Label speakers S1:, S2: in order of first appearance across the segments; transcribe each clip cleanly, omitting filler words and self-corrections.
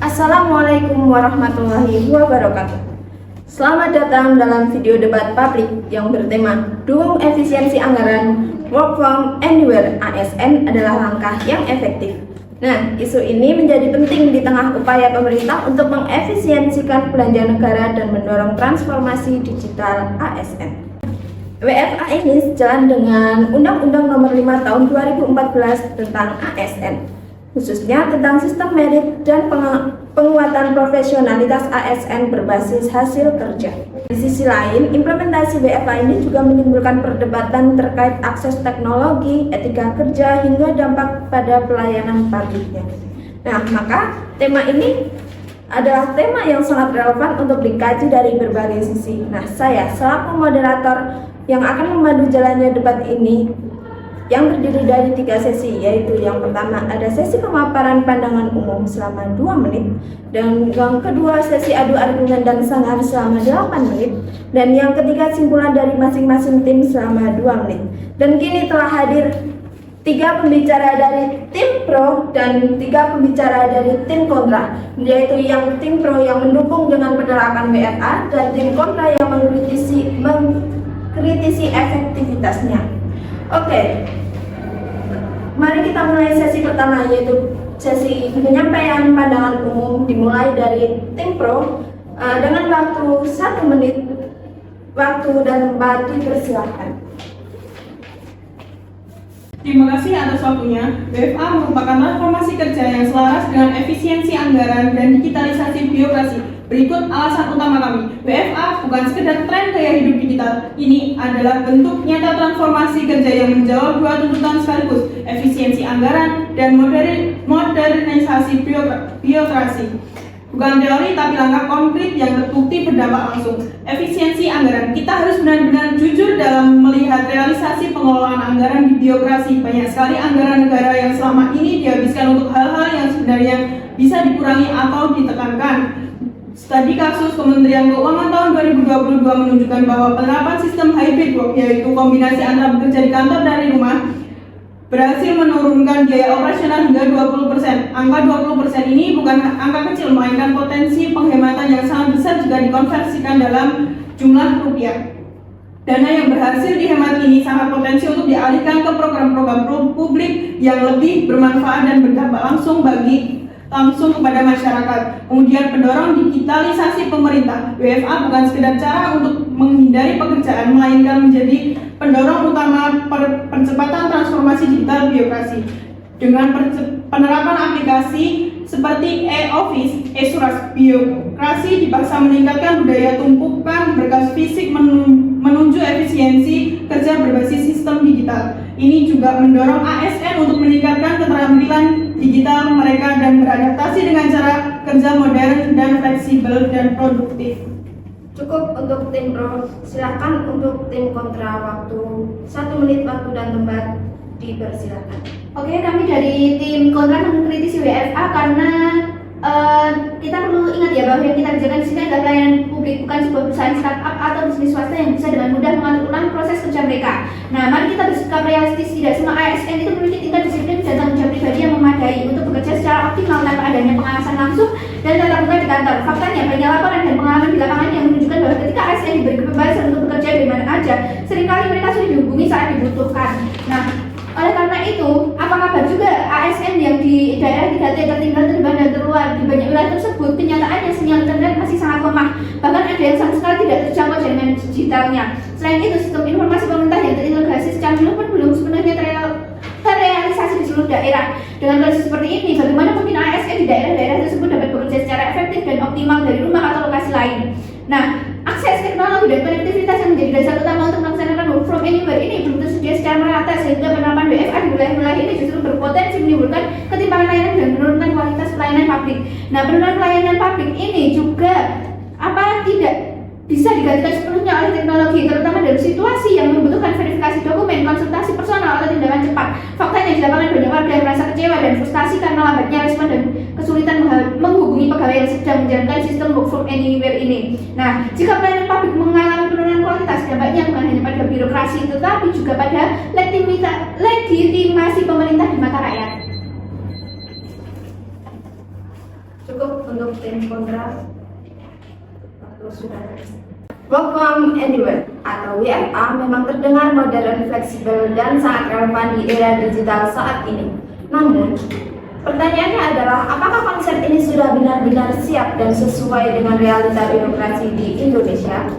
S1: Assalamualaikum warahmatullahi wabarakatuh. Selamat datang dalam video debat publik yang bertema Dukung Efisiensi Anggaran Work from Anywhere ASN adalah langkah yang efektif. Nah, isu ini menjadi penting di tengah upaya pemerintah untuk mengefisiensikan belanja negara dan mendorong transformasi digital ASN. WFA ini sejalan dengan Undang-Undang Nomor 5 Tahun 2014 tentang ASN, khususnya tentang sistem merit dan penguatan profesionalitas ASN berbasis hasil kerja. Di sisi lain, implementasi WFA ini juga menimbulkan perdebatan terkait akses teknologi, etika kerja, hingga dampak pada pelayanan publiknya. Nah, maka tema ini adalah tema yang sangat relevan untuk dikaji dari berbagai sisi. Nah, saya selaku moderator yang akan memandu jalannya debat ini yang terdiri dari 3 sesi, yaitu yang pertama ada sesi pemaparan pandangan umum selama 2 menit, dan yang kedua sesi adu argumen dan sanggahan selama 8 menit, dan yang ketiga simpulan dari masing-masing tim selama 2 menit. Dan kini telah hadir 3 pembicara dari tim pro dan 3 pembicara dari tim kontra, yaitu yang tim pro yang mendukung dengan penerapan WFA dan tim kontra yang mengkritisi efektivitasnya. Oke, mari kita mulai sesi pertama, yaitu sesi penyampaian pandangan umum, dimulai dari tim pro dengan waktu 1 menit. Waktu dan tempat dipersilahkan.
S2: Terima kasih atas waktunya. WFA merupakan transformasi kerja yang selaras dengan efisiensi anggaran dan digitalisasi birokrasi. Berikut alasan utama kami. WFA bukan sekedar tren gaya hidup digital. Ini adalah bentuk nyata transformasi kerja yang menjawab 2 tuntutan sekaligus, efisiensi anggaran dan modernisasi birokrasi. Bukan teori tapi langkah konkret yang terbukti berdampak langsung. Efisiensi anggaran. Kita harus benar-benar jujur dalam melihat realisasi pengelolaan anggaran di birokrasi. Banyak sekali anggaran negara yang selama ini dihabiskan untuk hal-hal yang sebenarnya bisa dikurangi atau ditekankan. Studi kasus Kementerian Keuangan tahun 2022 menunjukkan bahwa penerapan sistem hybrid work, yaitu kombinasi antara bekerja di kantor dari rumah, berhasil menurunkan biaya operasional hingga 20%. Angka 20% ini bukan angka kecil, melainkan potensi penghematan yang sangat besar jika dikonversikan dalam jumlah rupiah. Dana yang berhasil dihemat ini sangat potensi untuk dialihkan ke program-program publik yang lebih bermanfaat dan berdampak langsung kepada masyarakat. Kemudian pendorong digitalisasi pemerintah. WFA bukan sekedar cara untuk menghindari pekerjaan, melainkan menjadi pendorong utama percepatan transformasi digital birokrasi. Dengan penerapan aplikasi seperti e-office, e-surat, birokrasi dipaksa meningkatkan budaya tumpukan berkas fisik menuju efisiensi kerja berbasis sistem digital. Ini juga mendorong ASN untuk meningkatkan keterampilan digital mereka dan beradaptasi dengan cara kerja modern dan fleksibel dan produktif.
S1: Cukup untuk tim pro, silakan untuk tim kontra, waktu 1 menit, waktu dan tempat dipersilakan.
S3: Oke, kami dari tim kontra mengkritisi WFA karena kita perlu ingat ya bahwa yang kita kerjakan di sini adalah pelayanan publik, bukan sebuah perusahaan startup atau bisnis swasta yang bisa dengan mudah mengatur ulang proses kerja mereka. Nah, mari kita bersikap realistis. Tidak semua ASN itu memiliki tingkat disiplin dan tanggung jawab pribadi yang memadai untuk bekerja secara optimal tanpa adanya pengawasan langsung dan tatap muka di kantor. Faktanya, banyak laporan dan pengalaman di lapangan yang menunjukkan bahwa ketika ASN diberi kebebasan untuk bekerja dari mana aja, seringkali mereka sulit dihubungi saat dibutuhkan. Nah, oleh karena itu, apa kabar juga ASN yang di daerah 3T tertinggal, terdepan, dan terluar? Di banyak wilayah tersebut, kenyataannya sinyal internet masih sangat lemah. Bahkan ada yang sama sekali tidak terjangkau jaringan digitalnya. Selain itu, sistem informasi pemerintah yang terintegrasi secara pun belum sepenuhnya terrealisasi di seluruh daerah. Dengan kondisi seperti ini, bagaimana mungkin ASN di daerah-daerah tersebut dapat bekerja secara efektif dan optimal dari rumah atau lokasi lain? Nah, akses teknologi dan konektivitas yang menjadi dasar utama untuk melaksanakan work from anywhere ini belum tersedia secara merata, sehingga penerapan WFA di wilayah-wilayah ini justru berpotensi menimbulkan ketimpangan layanan dan menurunkan kualitas pelayanan publik. Nah, penurunan pelayanan publik ini juga tidak bisa digantikan sepenuhnya oleh teknologi, terutama dalam situasi yang membutuhkan verifikasi dokumen, konsultasi personal, atau tindakan cepat. Faktanya di lapangan banyak warga yang merasa kecewa dan frustasi karena lambatnya respon dan kesulitan menghubungi pegawai yang sedang menjalankan sistem work from anywhere ini. Nah, jika pelayanan publik mengalami penurunan kualitas, dampaknya bukan hanya pada birokrasi, tetapi juga pada legitimasi pemerintah di mata rakyat.
S1: Cukup untuk tim kontra. Waktu sudah habis. Work from anywhere atau WFA memang terdengar modern, fleksibel, dan sangat relevan di era digital saat ini. Namun, pertanyaannya adalah apakah konsep ini sudah benar-benar siap dan sesuai dengan realita birokrasi di Indonesia?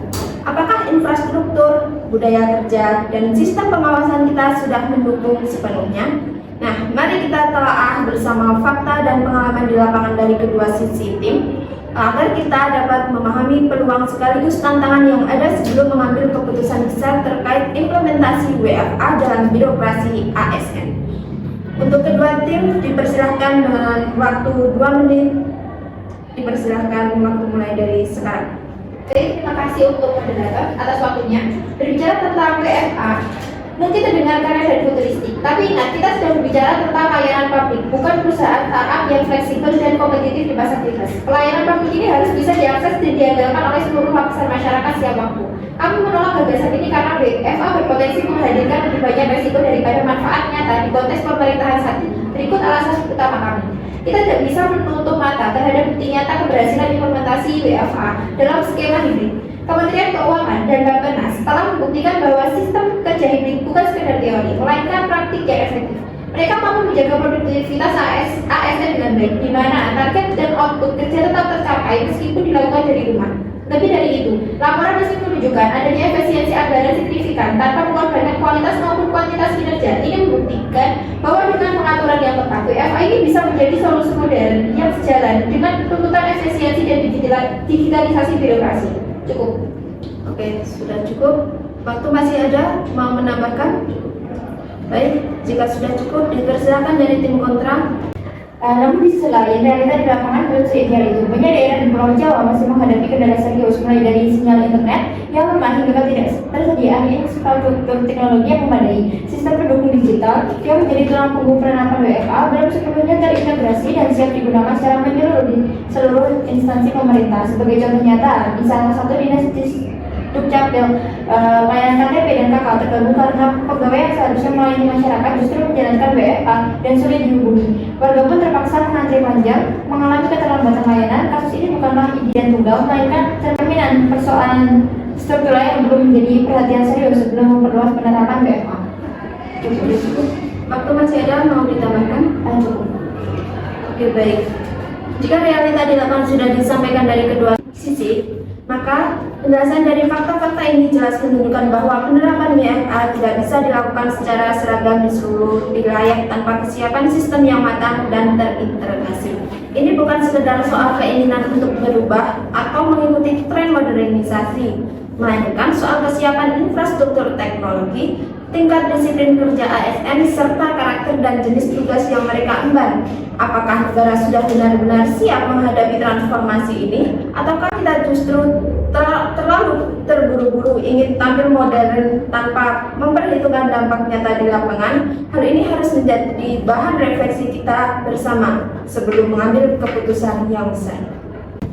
S1: Apakah infrastruktur, budaya kerja, dan sistem pengawasan kita sudah mendukung sepenuhnya? Nah, mari kita telaah bersama fakta dan pengalaman di lapangan dari kedua sisi tim agar kita dapat memahami peluang sekaligus tantangan yang ada sebelum mengambil keputusan besar terkait implementasi WFA dalam birokrasi ASN. Untuk kedua tim dipersilahkan dengan waktu 2 menit. Dipersilahkan waktu mulai dari sekarang.
S3: Terima kasih untuk moderator atas waktunya. Berbicara tentang WFA, mungkin terdengar keren dan futuristik, tapi ingat kita sedang berbicara tentang layanan publik, bukan perusahaan startup yang fleksibel dan kompetitif di pasar bebas. Pelayanan publik ini harus bisa diakses dan diandalkan oleh seluruh lapisan masyarakat siap waktu. Kami menolak gagasan ini karena WFA berpotensi menghadirkan lebih banyak resiko daripada manfaat nyata di konteks pemerintahan saat ini. Berikut alasan utama kami. Kita tidak bisa menutup mata terhadap bukti nyata keberhasilan implementasi WFA dalam skema hibrid. Kementerian Keuangan dan Bappenas telah membuktikan bahwa sistem kerja hibrid bukan sekedar teori, melainkan praktik yang efektif. Mereka mampu menjaga produktivitas ASN dengan baik, di mana target dan output kerja tetap tercapai meskipun dilakukan dari rumah. Lebih dari itu, laporan resmi menunjukkan adanya efisiensi anggaran signifikan tanpa mengorbankan kualitas maupun kuantitas kinerja. Ini membuktikan bahwa dengan pengaturan yang tepat, WFA ini bisa menjadi solusi modern yang sejalan dengan tuntutan efisiensi dan digitalisasi birokrasi. Cukup.
S1: Oke, sudah cukup. Waktu masih ada, mau menambahkan? Baik, jika sudah cukup, dipersilakan dari tim kontra.
S3: Namun di sisi lain, realita di lapangan belum seideal itu. Banyak daerah di Pulau Jawa masih menghadapi kendala serius, mulai dari sinyal internet yang lemah hingga tidak tersediaan infrastruktur teknologi yang memadai. Sistem pendukung digital yang menjadi tulang punggung penerapan WFA belum sepenuhnya terintegrasi dan siap digunakan secara menyeluruh di seluruh instansi pemerintah. Sebagai contoh nyata, di salah satu dinas Dukcapil, layanan KTP dan KK terganggu karena pegawai yang seharusnya melayani masyarakat justru menjalankan WFA dan sulit dihubungi. Warga pun terpaksa mengantri panjang, mengalami keterlambatan layanan. Kasus ini bukanlah insiden tunggal, melainkan cerminan persoalan struktural yang belum menjadi perhatian serius sebelum memperluas penerapan WFA.
S1: Cukup. Waktu masih ada, mau ditambahkan?
S3: Cukup.
S1: Oke, baik. Jika realita di lapangan sudah disampaikan dari kedua sisi, maka penjelasan dari fakta-fakta ini jelas menunjukkan bahwa penerapan WFA tidak bisa dilakukan secara seragam di seluruh wilayah tanpa kesiapan sistem yang matang dan terintegrasi. Ini bukan sekedar soal keinginan untuk berubah atau mengikuti tren modernisasi, melainkan soal kesiapan infrastruktur teknologi, tingkat disiplin kerja ASN, serta karakter dan jenis tugas yang mereka emban. Apakah negara sudah benar-benar siap menghadapi transformasi ini, ataukah kita justru terlalu terburu-buru ingin tampil modern tanpa memperhitungkan dampak nyata di lapangan? Hal ini harus menjadi bahan refleksi kita bersama sebelum mengambil keputusan yang besar.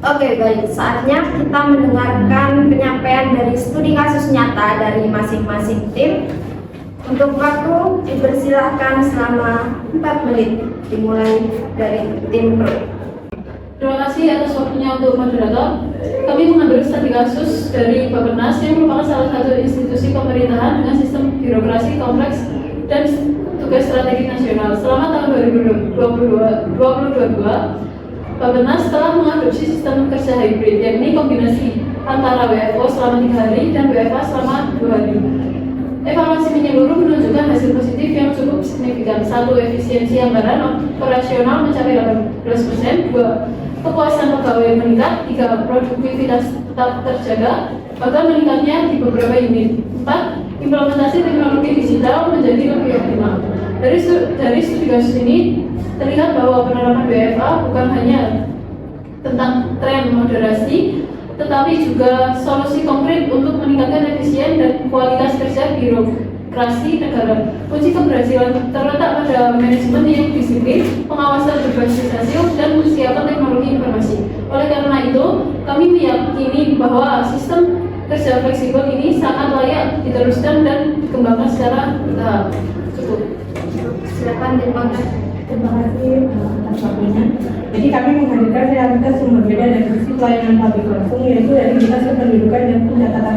S1: Oke, baik. Saatnya kita mendengarkan penyampaian dari studi kasus nyata dari masing-masing tim. Untuk waktu dipersilahkan selama 4 menit, dimulai dari tim pro.
S4: Terima kasih atas waktunya untuk moderator. Kami mengambil studi kasus dari Bappenas yang merupakan salah satu institusi pemerintahan dengan sistem birokrasi kompleks dan tugas strategi nasional. Selama tahun 2022, Bappenas telah mengadopsi sistem kerja hybrid, yakni kombinasi antara WFO selama 3 hari dan WFA selama 2 hari. Evaluasi menyeluruh menunjukkan hasil positif yang cukup signifikan. 1. Efisiensi anggaran operasional mencapai 18%. 2. Kepuasan pegawai meningkat. 3. Produktivitas tetap terjaga, bahkan meningkatnya di beberapa unit. 4. Implementasi teknologi digital menjadi lebih optimal. Dari studi kasus ini terlihat bahwa penerapan WFA bukan hanya tentang tren moderasi, tetapi juga solusi konkret untuk meningkatkan efisien dan kualitas kerja birokrasi negara. Kunci keberhasilan terletak pada manajemen yang disiplin, pengawasan berbasis hasil, dan kesiapan teknologi informasi. Oleh karena itu, kami meyakini bahwa sistem kerja fleksibel ini sangat layak diteruskan dan dikembangkan secara bertahap. Cukup.
S1: Silakan dikontak.
S5: Terima kasih atas waktunya. Jadi kami menghadirkan realitas yang berbeda dari sisi pelayanan publik langsung, yaitu dari dinas kependudukan dan pencatatan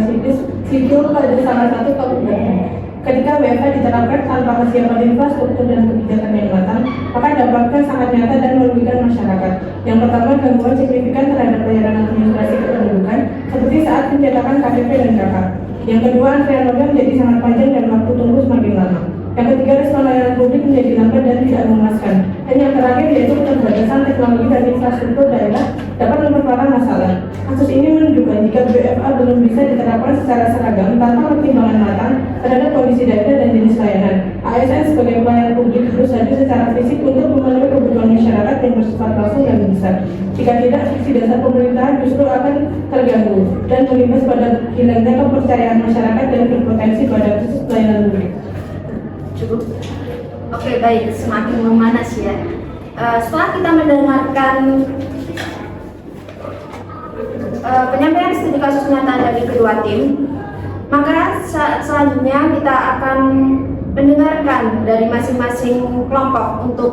S5: sipil pada salah satu kabupaten. Ketika WFH diterapkan tanpa kesiapan infrastruktur dan kebijakan yang matang, maka dampaknya sangat nyata dan merugikan masyarakat. Yang pertama, gangguan signifikan terhadap layanan administrasi kependudukan, seperti saat pencetakan KTP dan KK. Yang kedua, antrian warga menjadi sangat panjang dan waktu tunggu semakin lama. Yang ketiga, respon layanan publik menjadi lambat dan tidak memuaskan. Dan yang terakhir yaitu keterbatasan teknologi dan infrastruktur daerah dapat memperparah masalah. Kasus ini menunjukkan jika WFA belum bisa diterapkan secara seragam tanpa pertimbangan matang terhadap kondisi daerah dan jenis layanan. ASN sebagai pelayanan publik harus hadir secara fisik untuk memenuhi kebutuhan masyarakat yang bersifat langsung dan besar. Jika tidak, fungsi dasar pemerintahan justru akan terganggu dan berimbas pada hilangnya kepercayaan masyarakat dan berpotensi pada krisis pelayanan publik.
S1: Cukup. Oke, baik, semakin memanas ya. Setelah kita mendengarkan penyampaian studi kasus nyata dari kedua tim, maka selanjutnya kita akan mendengarkan dari masing-masing kelompok untuk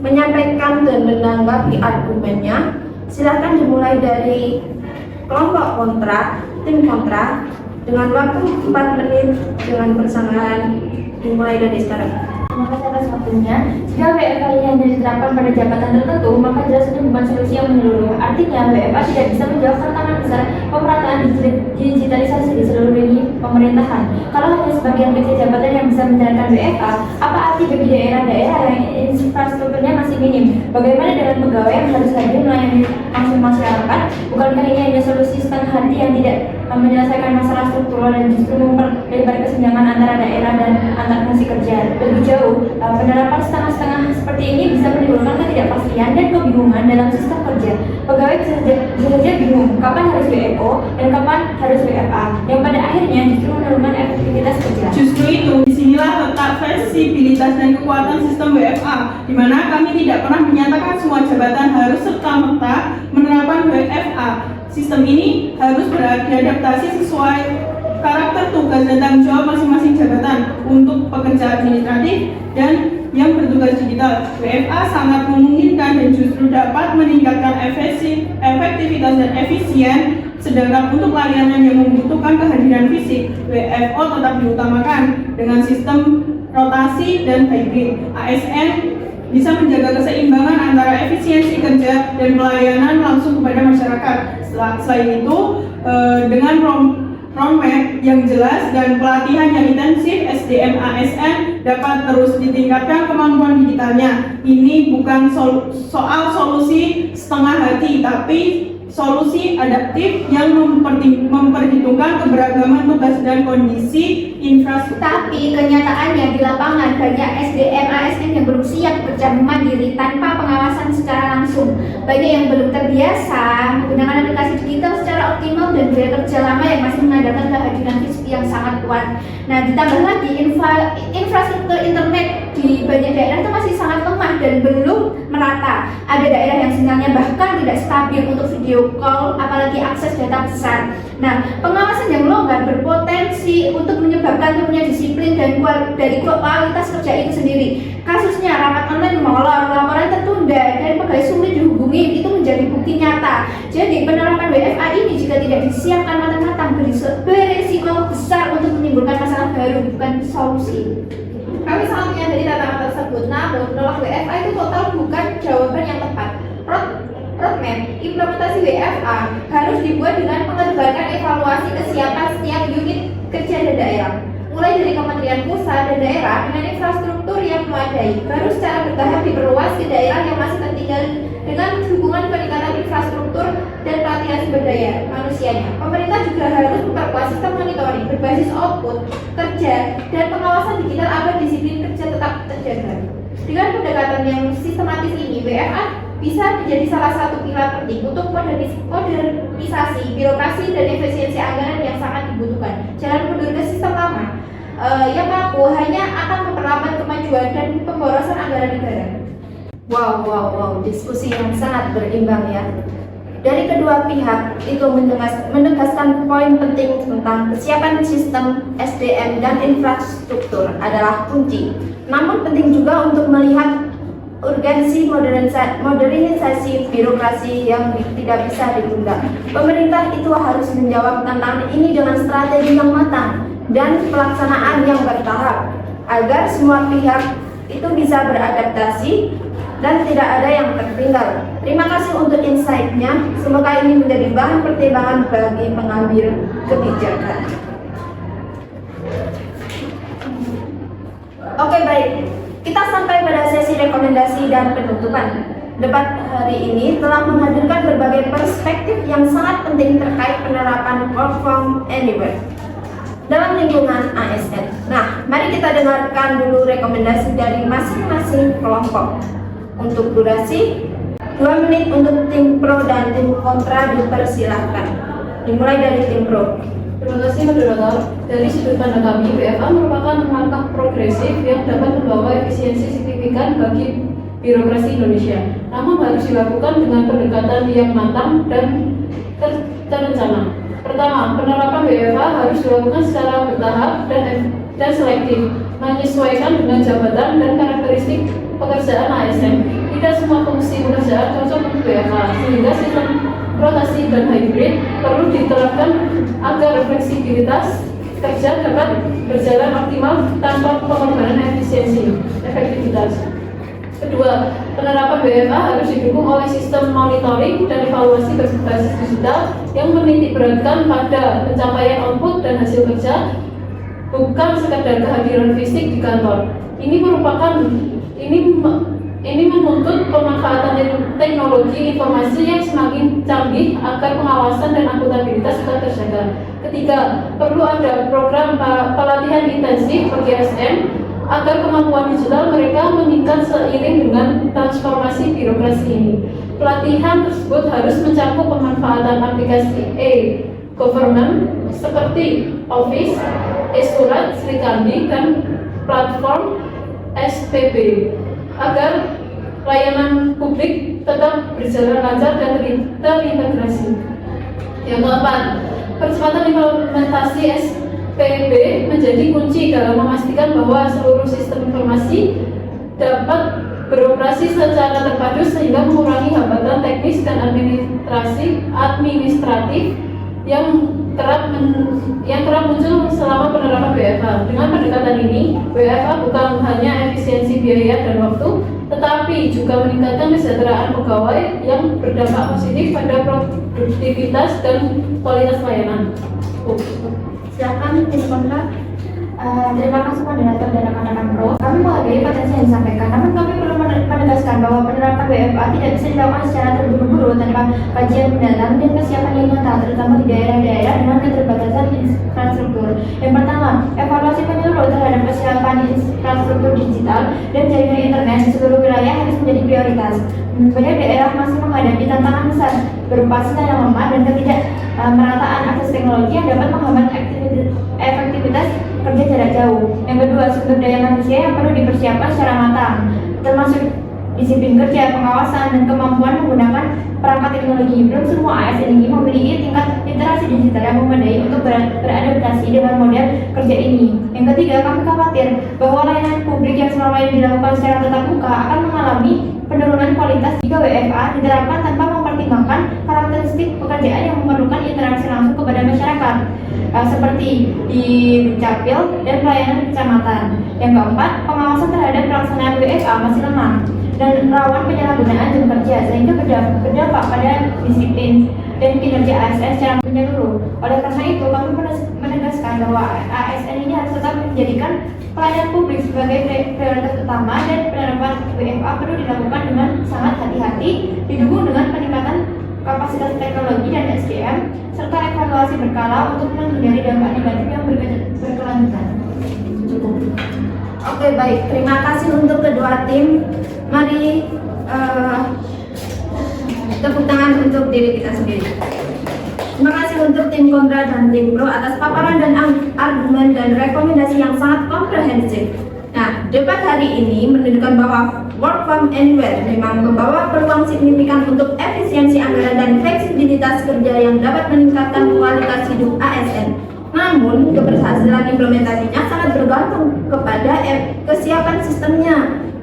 S1: menyampaikan dan menanggapi argumennya. Silahkan dimulai dari kelompok kontra, tim kontra, dengan waktu 4 menit dengan persamaan. Dimulai dari sekarang.
S3: Terima kasih atas waktunya. Jika WFA ini hanya diterapkan pada jabatan tertentu, maka jelas ini bukan solusi yang menyeluruh. Artinya, WFA tidak bisa menjawab tantangan besar pemerataan digitalisasi di seluruh lini pemerintahan. Kalau hanya sebagian kecil jabatan yang bisa menjalankan WFA, apa arti bagi daerah-daerah yang infrastrukturnya masih minim? Bagaimana dengan pegawai yang harus hadir melayani langsung masyarakat? Bukankah ini hanya solusi setengah hati yang tidak menyelesaikan masalah struktural dan justru memperlebar kesenjangan antara daerah dan antar fungsi kerja? Lebih jauh, penerapan setengah-setengah seperti ini bisa menimbulkan ketidakpastian dan kebingungan dalam sistem kerja. Pegawai bisa saja bingung kapan harus WFO dan kapan harus WFA, yang pada akhirnya justru menurunkan efektivitas kerja.
S2: Justru itu, disinilah letak fleksibilitas dan kekuatan sistem WFA, di mana kami tidak pernah menyatakan semua jabatan harus serta-merta menerapkan WFA. Sistem ini harus beradaptasi sesuai karakter tugas dan tanggung jawab masing-masing jabatan. Untuk pekerja administratif dan yang bertugas digital, WFA sangat memungkinkan dan justru dapat meningkatkan efektivitas dan efisien. Sedangkan untuk layanan yang membutuhkan kehadiran fisik, WFO tetap diutamakan dengan sistem rotasi dan hybrid. ASN bisa menjaga keseimbangan antara efisiensi kerja dan pelayanan langsung kepada masyarakat. Selain itu, dengan roadmap yang jelas dan pelatihan yang intensif, SDM ASN dapat terus ditingkatkan kemampuan digitalnya. Ini bukan soal solusi setengah hati, tapi solusi adaptif yang memperhitungkan keberagaman tugas dan kondisi infrastruktur.
S3: Tapi kenyataannya di lapangan banyak SDM ASN yang belum siap kerja mandiri tanpa pengawasan secara langsung. Banyak yang belum terbiasa menggunakan aplikasi digital secara optimal dan budaya kerja lama yang masih mengandalkan kehadiran fisik yang sangat kuat. Nah, ditambah lagi infrastruktur internet di banyak daerah itu masih sangat lemah dan belum merata. Ada daerah yang sinyalnya bahkan tidak stabil untuk video call, apalagi akses data besar. Nah, pengawasan yang longgar berpotensi untuk menyebabkan turunnya disiplin dan dari kualitas kerja itu sendiri. Kasusnya rapat online molor, laporan tertunda, dan pegawai sulit dihubungi, itu menjadi bukti nyata. Jadi penerapan WFA ini jika tidak disiapkan matang-matang berisiko besar untuk menimbulkan masalah baru, bukan solusi.
S6: Kami sangat menyadari tantangan tersebut, namun menolak WFA itu total bukan jawaban yang tepat. Roadmap implementasi WFA harus dibuat dengan mengedepankan evaluasi kesiapan setiap unit kerja dan daerah, mulai dari kementerian pusat dan daerah dengan infrastruktur yang memadai, baru secara bertahap diperluas ke daerah yang masih tertinggal dengan hubungan peningkatan infrastruktur dan pelatihan sumber daya manusianya. Pemerintah juga harus memperkuat sistem monitoring berbasis output kerja dan pengawasan digital agar disiplin kerja tetap terjaga. Dengan pendekatan yang sistematis ini, WFA bisa menjadi salah satu pilar penting untuk modernisasi birokrasi dan efisiensi anggaran yang sangat dibutuhkan. Jangan mundur ke sistem lama yang mampu hanya akan memperlambat kemajuan dan pemborosan anggaran negara.
S1: Wow, diskusi yang sangat berimbang ya. Dari kedua pihak itu menegaskan poin penting tentang kesiapan sistem SDM dan infrastruktur adalah kunci. Namun penting juga untuk melihat urgensi modernisasi birokrasi yang tidak bisa ditunda. Pemerintah itu harus menjawab tantangan ini dengan strategi yang matang dan pelaksanaan yang bertahap agar semua pihak itu bisa beradaptasi dan tidak ada yang tertinggal. Terima kasih untuk insight-nya. Semoga ini menjadi bahan pertimbangan bagi pengambil kebijakan. Oke, baik. Kita sampai pada sesi rekomendasi dan penutupan. Debat hari ini telah menghadirkan berbagai perspektif yang sangat penting terkait penerapan work from anywhere dalam lingkungan ASN. Nah, mari kita dengarkan dulu rekomendasi dari masing-masing kelompok. Untuk durasi 2 menit untuk tim pro dan tim kontra dipersilahkan. Dimulai dari tim pro.
S4: Terima kasih moderator. Dari sudut pandang kami, WFA merupakan langkah progresif yang dapat membawa efisiensi signifikan bagi birokrasi Indonesia. Namun harus dilakukan dengan pendekatan yang matang dan terencana. Pertama, penerapan WFA harus dilakukan secara bertahap dan selektif, menyesuaikan dengan jabatan dan karakteristik pekerjaan ASN. Tidak semua fungsi pekerjaan cocok untuk WFA, sehingga sistem rotasi dan hybrid perlu diterapkan agar fleksibilitas kerja dapat berjalan optimal tanpa pengorbanan efektivitas. Kedua, penerapan WFA harus didukung oleh sistem monitoring dan evaluasi berbasis digital yang menitik beratkan pada pencapaian output dan hasil kerja, bukan sekadar kehadiran fisik di kantor. Ini menuntut pemanfaatan teknologi informasi yang semakin canggih agar pengawasan dan akuntabilitas tetap terjaga. Ketiga, perlu ada program pelatihan intensif bagi ASN agar kemampuan digital mereka meningkat seiring dengan transformasi birokrasi ini. Pelatihan tersebut harus mencakup pemanfaatan aplikasi e-government seperti Office, e-surat, Srikandi, dan platform SPB agar layanan publik tetap berjalan lancar dan terintegrasi. Yang keempat, percepatan implementasi SPB menjadi kunci dalam memastikan bahwa seluruh sistem informasi dapat beroperasi secara terpadu sehingga mengurangi hambatan teknis dan administratif yang kerap muncul selama penerapan WFA. Dengan pendekatan ini, WFA bukan hanya efisiensi biaya dan waktu, tetapi juga meningkatkan kesejahteraan pegawai yang berdampak positif pada produktivitas dan kualitas layanan.
S3: Silakan tim kontra. Terima kasih moderator dan rekan-rekan pro. Kami menghargai potensi yang disampaikan, namun kami perlu menegaskan bahwa penerapan WFA tidak bisa dilakukan secara terburu-buru tanpa kajian mendalam dan kesiapan yang nyata, terutama di daerah-daerah dengan keterbatasan infrastruktur. Yang pertama, evaluasi menyeluruh terhadap kesiapan infrastruktur digital dan jaringan internet di seluruh wilayah harus menjadi prioritas. Banyak daerah masih menghadapi tantangan besar berupa sinyal yang lemah dan ketidakmerataan akses teknologi yang dapat menghambat efektivitas kerja jarak jauh. Yang kedua, sumber daya manusia yang perlu dipersiapkan secara matang, termasuk disiplin kerja, pengawasan, dan kemampuan menggunakan perangkat teknologi. Belum semua ASN ini memiliki tingkat literasi digital yang memadai untuk beradaptasi dengan model kerja ini. Yang ketiga, kami khawatir bahwa layanan publik yang selama ini dilakukan secara tatap muka akan mengalami penurunan kualitas jika WFA diterapkan tanpa mempertimbangkan karakteristik pekerjaan yang memerlukan interaksi langsung kepada masyarakat, seperti di Dukcapil dan pelayanan kecamatan. Yang keempat, pengawasan terhadap pelaksanaan WFA masih lemah dan rawan penyalahgunaan jam kerja sehingga berdampak pada disiplin dan kinerja ASN secara menyeluruh. Oleh karena itu, kami menegaskan bahwa ASN ini harus tetap menjadikan pelayanan publik sebagai prioritas utama dan penerapan WFA perlu dilakukan dengan sangat hati-hati, didukung dengan peningkatan kapasitas teknologi dan SDM serta evaluasi berkala untuk menghindari dampak negatif yang berkelanjutan.
S1: Oke, baik. Terima kasih untuk kedua tim. Mari tepuk tangan untuk diri kita sendiri. Terima kasih untuk tim kontra dan tim pro atas paparan dan argumen dan rekomendasi yang sangat komprehensif. Nah, debat hari ini menunjukkan bahwa work from anywhere memang membawa peluang signifikan untuk efisiensi anggaran dan fleksibilitas kerja yang dapat meningkatkan kualitas hidup ASN. Namun, keberhasilan implementasinya sangat bergantung kepada kesiapan sistemnya,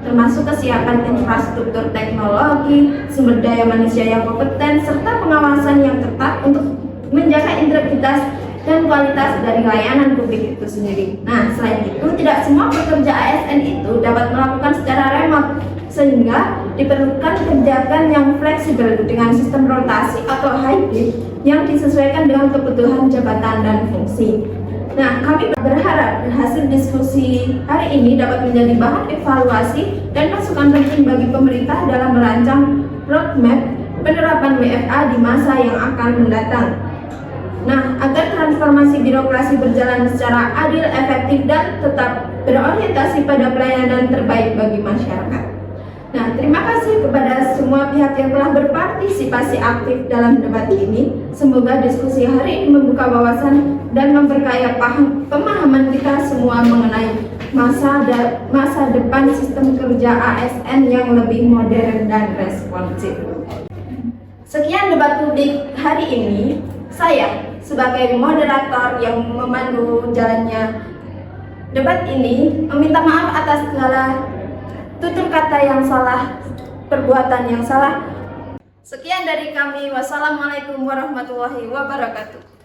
S1: termasuk kesiapan infrastruktur teknologi, sumber daya manusia yang kompeten, serta pengawasan yang ketat untuk menjaga integritas dan kualitas dari layanan publik itu sendiri. Nah, selain itu, tidak semua pekerja ASN itu dapat melakukan secara remote, sehingga diperlukan kebijakan yang fleksibel dengan sistem rotasi atau hybrid yang disesuaikan dengan kebutuhan jabatan dan fungsi. Nah, kami berharap hasil diskusi hari ini dapat menjadi bahan evaluasi dan masukan penting bagi pemerintah dalam merancang roadmap penerapan WFA di masa yang akan mendatang. Nah, agar transformasi birokrasi berjalan secara adil, efektif, dan tetap berorientasi pada pelayanan terbaik bagi masyarakat. Nah, terima kasih kepada semua pihak yang telah berpartisipasi aktif dalam debat ini. Semoga diskusi hari ini membuka wawasan dan memperkaya pemahaman kita semua mengenai masa depan sistem kerja ASN yang lebih modern dan responsif. Sekian debat publik hari ini. Saya sebagai moderator yang memandu jalannya debat ini meminta maaf atas segala tutur kata yang salah, perbuatan yang salah. Sekian dari kami. Wassalamualaikum warahmatullahi wabarakatuh.